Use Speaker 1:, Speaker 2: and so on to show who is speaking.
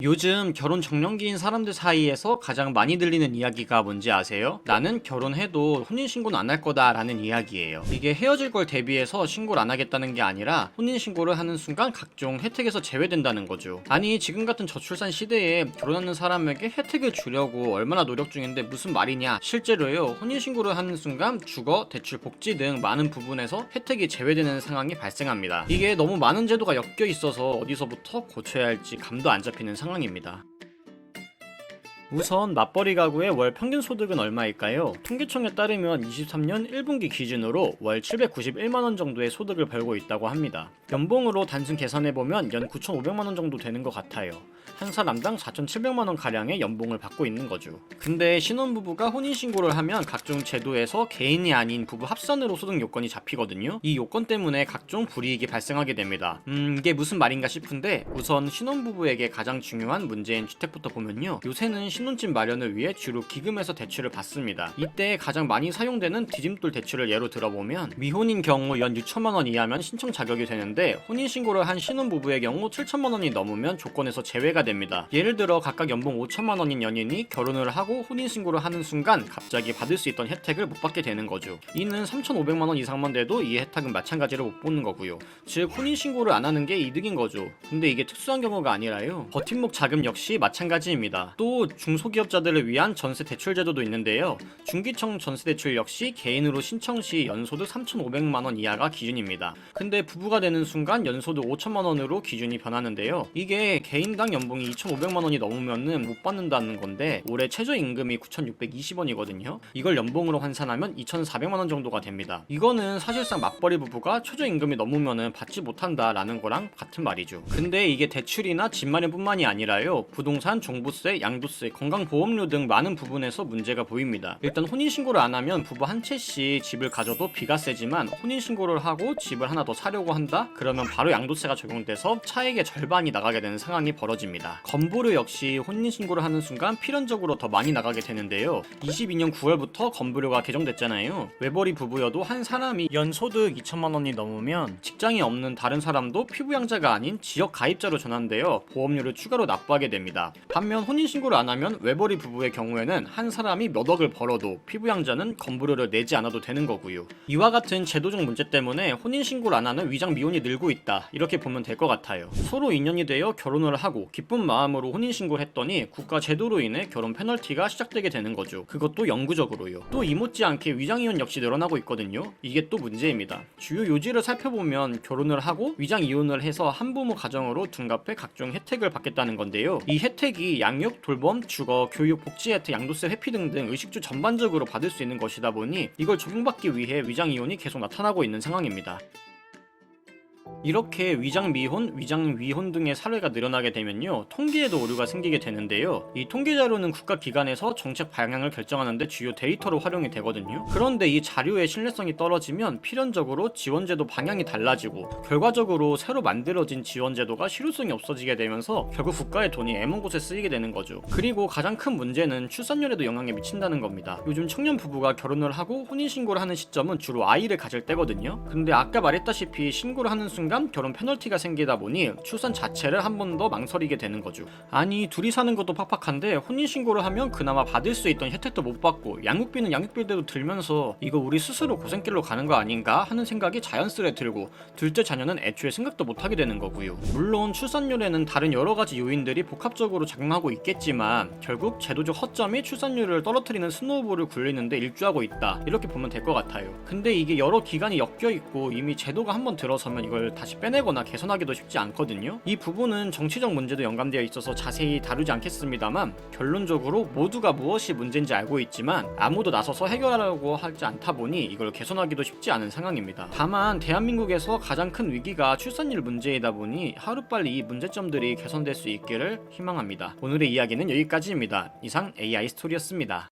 Speaker 1: 요즘 결혼 적령기인 사람들 사이에서 가장 많이 들리는 이야기가 뭔지 아세요? 나는 결혼해도 혼인신고는 안 할 거다 라는 이야기예요. 이게 헤어질 걸 대비해서 신고를 안 하겠다는 게 아니라 혼인신고를 하는 순간 각종 혜택에서 제외된다는 거죠. 아니 지금 같은 저출산 시대에 결혼하는 사람에게 혜택을 주려고 얼마나 노력 중인데 무슨 말이냐. 실제로요, 혼인신고를 하는 순간 주거, 대출, 복지 등 많은 부분에서 혜택이 제외되는 상황이 발생합니다. 이게 너무 많은 제도가 엮여 있어서 어디서부터 고쳐야 할지 감도 안 잡히는 상황입니다. 우선 맞벌이 가구의 월 평균 소득은 얼마일까요? 통계청에 따르면 23년 1분기 기준으로 월 791만원 정도의 소득을 벌고 있다고 합니다. 연봉으로 단순 계산해보면 연 9,500만원 정도 되는 것 같아요. 한 사람당 4,700만원 가량의 연봉을 받고 있는 거죠. 근데 신혼부부가 혼인신고를 하면 각종 제도에서 개인이 아닌 부부 합산으로 소득 요건이 잡히거든요. 이 요건 때문에 각종 불이익이 발생하게 됩니다. 이게 무슨 말인가 싶은데, 우선 신혼부부에게 가장 중요한 문제인 주택부터 보면요, 요새는 신혼집 마련을 위해 주로 기금에서 대출을 받습니다. 이때 가장 많이 사용되는 디딤돌 대출을 예로 들어보면, 미혼인 경우 연 6천만원 이하면 신청 자격이 되는데 혼인신고를 한 신혼부부의 경우 7천만원이 넘으면 조건에서 제외가 됩니다. 예를 들어 각각 연봉 5천만원인 연인이 결혼을 하고 혼인신고를 하는 순간 갑자기 받을 수 있던 혜택을 못 받게 되는 거죠. 이는 3,500만원 이상만 돼도 이 혜택은 마찬가지로 못 보는 거고요. 즉 혼인신고를 안 하는 게 이득인 거죠. 근데 이게 특수한 경우가 아니라요, 버팀목 자금 역시 마찬가지입니다. 또 중소기업자들을 위한 전세 대출 제도도 있는데요, 중기청 전세 대출 역시 개인으로 신청 시 연소득 3,500만원 이하가 기준입니다. 근데 부부가 되는 순간 연소득 5천만원으로 기준이 변하는데요, 이게 개인당 연봉이 2,500만원이 넘으면은 못 받는다는 건데, 올해 최저임금이 9,620원이거든요 이걸 연봉으로 환산하면 2,400만원 정도가 됩니다. 이거는 사실상 맞벌이 부부가 최저임금이 넘으면은 받지 못한다라는 거랑 같은 말이죠. 근데 이게 대출이나 집 마련뿐만이 아니라요, 부동산, 종부세, 양도세, 건강보험료 등 많은 부분에서 문제가 보입니다. 일단 혼인신고를 안 하면 부부 한 채씩 집을 가져도 비과세지만, 혼인신고를 하고 집을 하나 더 사려고 한다? 그러면 바로 양도세가 적용돼서 차액의 절반이 나가게 되는 상황이 벌어집니다. 건보료 역시 혼인신고를 하는 순간 필연적으로 더 많이 나가게 되는데요, 22년 9월부터 건보료가 개정됐잖아요. 외벌이 부부여도 한 사람이 연소득 2천만원이 넘으면 직장이 없는 다른 사람도 피부양자가 아닌 지역 가입자로 전환되어 보험료를 추가로 납부하게 됩니다. 반면 혼인신고를 안 하면 외벌이 부부의 경우에는 한 사람이 몇 억을 벌어도 피부양자는 건보료를 내지 않아도 되는 거고요. 이와 같은 제도적 문제 때문에 혼인신고를 안 하는 위장 미혼이 늘고 있다, 이렇게 보면 될 것 같아요. 서로 인연이 되어 결혼을 하고 기쁜 마음으로 혼인신고를 했더니 국가 제도로 인해 결혼 페널티가 시작되게 되는 거죠. 그것도 영구적으로요. 또 이 못지않게 위장이혼 역시 늘어나고 있거든요. 이게 또 문제입니다. 주요 요지를 살펴보면 결혼을 하고 위장이혼을 해서 한부모 가정으로 둔갑해 각종 혜택을 받겠다는 건데요, 이 혜택이 양육, 돌봄, 주거, 교육, 복지 혜택, 양도세 회피 등등 의식주 전반적으로 받을 수 있는 것이다 보니 이걸 적용받기 위해 위장이혼이 계속 나타나고 있는 상황입니다. 이렇게 위장미혼, 위장위혼 등의 사례가 늘어나게 되면요, 통계에도 오류가 생기게 되는데요, 이 통계 자료는 국가기관에서 정책 방향을 결정하는데 주요 데이터로 활용이 되거든요. 그런데 이 자료의 신뢰성이 떨어지면 필연적으로 지원제도 방향이 달라지고 결과적으로 새로 만들어진 지원제도가 실효성이 없어지게 되면서 결국 국가의 돈이 애먼 곳에 쓰이게 되는 거죠. 그리고 가장 큰 문제는 출산율에도 영향이 미친다는 겁니다. 요즘 청년 부부가 결혼을 하고 혼인신고를 하는 시점은 주로 아이를 가질 때거든요. 근데 아까 말했다시피 신고를 하는 순간 결혼 페널티가 생기다 보니 출산 자체를 한 번 더 망설이게 되는 거죠. 아니 둘이 사는 것도 팍팍한데 혼인신고를 하면 그나마 받을 수 있던 혜택도 못 받고 양육비는 양육비대로 들면서 이거 우리 스스로 고생길로 가는 거 아닌가 하는 생각이 자연스레 들고, 둘째 자녀는 애초에 생각도 못하게 되는 거고요. 물론 출산율에는 다른 여러가지 요인들이 복합적으로 작용하고 있겠지만 결국 제도적 허점이 출산율을 떨어뜨리는 스노우볼을 굴리는데 일조하고 있다, 이렇게 보면 될 것 같아요. 근데 이게 여러 기관이 엮여 있고 이미 제도가 한번 들어서면 이걸 다시 빼내거나 개선하기도 쉽지 않거든요. 이 부분은 정치적 문제도 연관되어 있어서 자세히 다루지 않겠습니다만, 결론적으로 모두가 무엇이 문제인지 알고 있지만 아무도 나서서 해결하려고 하지 않다 보니 이걸 개선하기도 쉽지 않은 상황입니다. 다만 대한민국에서 가장 큰 위기가 출산율 문제이다 보니 하루빨리 이 문제점들이 개선될 수 있기를 희망합니다. 오늘의 이야기는 여기까지입니다. 이상 AI 스토리였습니다.